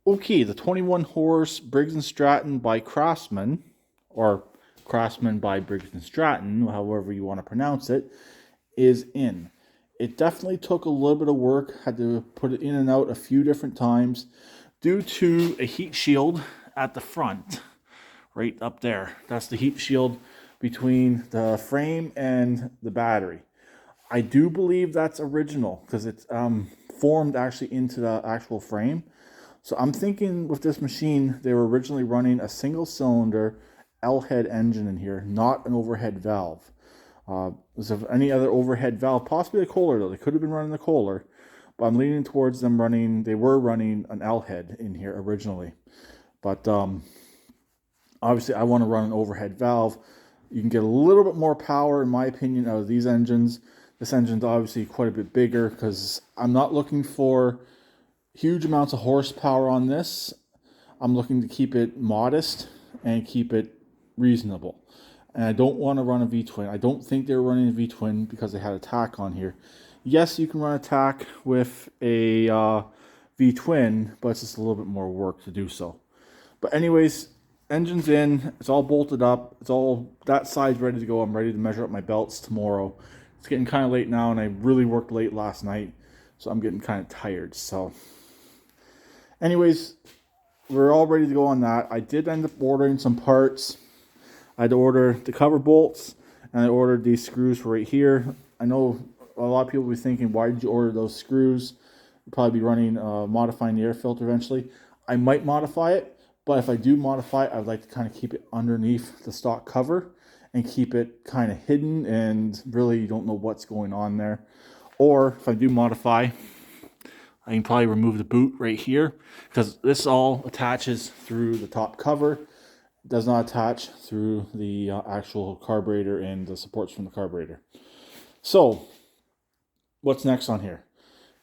Okay, the 21 horse Briggs & Stratton by Craftsman, or Craftsman by Briggs & Stratton, however you want to pronounce it, is in. It definitely took a little bit of work, had to put it in and out a few different times due to a heat shield at the front, right up there. That's the heat shield between the frame and the battery. I do believe that's original because it's formed actually into the actual frame. So I'm thinking with this machine, they were originally running a single cylinder L-head engine in here, not an overhead valve. Is there any other overhead valve? Possibly a Kohler though. They could have been running the Kohler, but I'm leaning towards them running. They were running an L-head in here originally, but obviously I want to run an overhead valve. You can get a little bit more power, in my opinion, out of these engines. This engine's obviously quite a bit bigger because I'm not looking for huge amounts of horsepower on this. I'm looking to keep it modest and keep it reasonable. And I don't want to run a V-twin. I don't think they're running a V-twin because they had a tack on here. Yes, you can run a tack with a V-twin, but it's just a little bit more work to do so. But anyways, engine's in. It's all bolted up. It's all, that side's ready to go. I'm ready to measure up my belts tomorrow. It's getting kind of late now, and I really worked late last night, so I'm getting kind of tired. So anyways, we're all ready to go on that. I did end up ordering some parts. I had to order the cover bolts, and I ordered these screws for right here. I know a lot of people will be thinking, why did you order those screws? You'll probably be running, modifying the air filter eventually. I might modify it, but if I do modify it, I'd like to kind of keep it underneath the stock cover and keep it kind of hidden, and really you don't know what's going on there. Or if I do modify, I can probably remove the boot right here because this all attaches through the top cover. It does not attach through the actual carburetor and the supports from the carburetor. So what's next on here?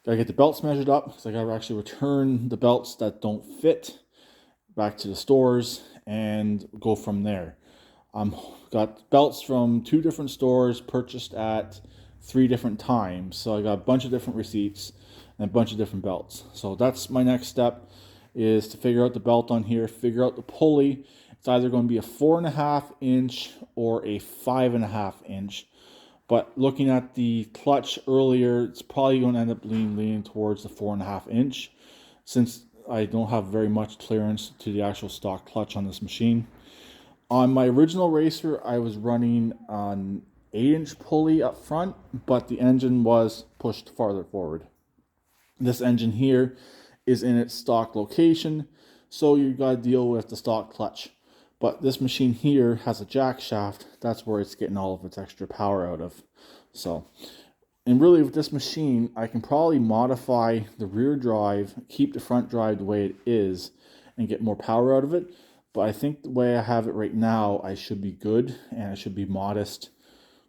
Gotta get the belts measured up because I gotta actually return the belts that don't fit back to the stores and go from there. Got belts from 2 different stores purchased at 3 different times. So I got a bunch of different receipts and a bunch of different belts. So that's my next step, is to figure out the belt on here, figure out the pulley. It's either going to be a 4.5 inch or a 5.5 inch. But looking at the clutch earlier, it's probably going to end up leaning towards the 4.5 inch, since I don't have very much clearance to the actual stock clutch on this machine. On my original racer, I was running an 8-inch pulley up front, but the engine was pushed farther forward. This engine here is in its stock location, so you got to deal with the stock clutch. But this machine here has a jack shaft. That's where it's getting all of its extra power out of. So, and really with this machine, I can probably modify the rear drive, keep the front drive the way it is, and get more power out of it. But I think the way I have it right now, I should be good, and I should be modest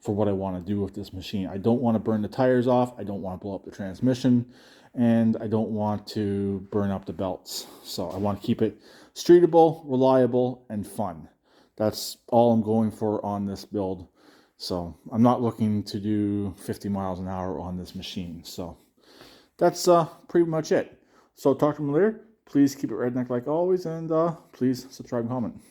for what I want to do with this machine. I don't want to burn the tires off. I don't want to blow up the transmission, and I don't want to burn up the belts. So I want to keep it streetable, reliable, and fun. That's all I'm going for on this build. So I'm not looking to do 50 miles an hour on this machine. So that's pretty much it. So talk to me later. Please keep it redneck like always, and please subscribe and comment.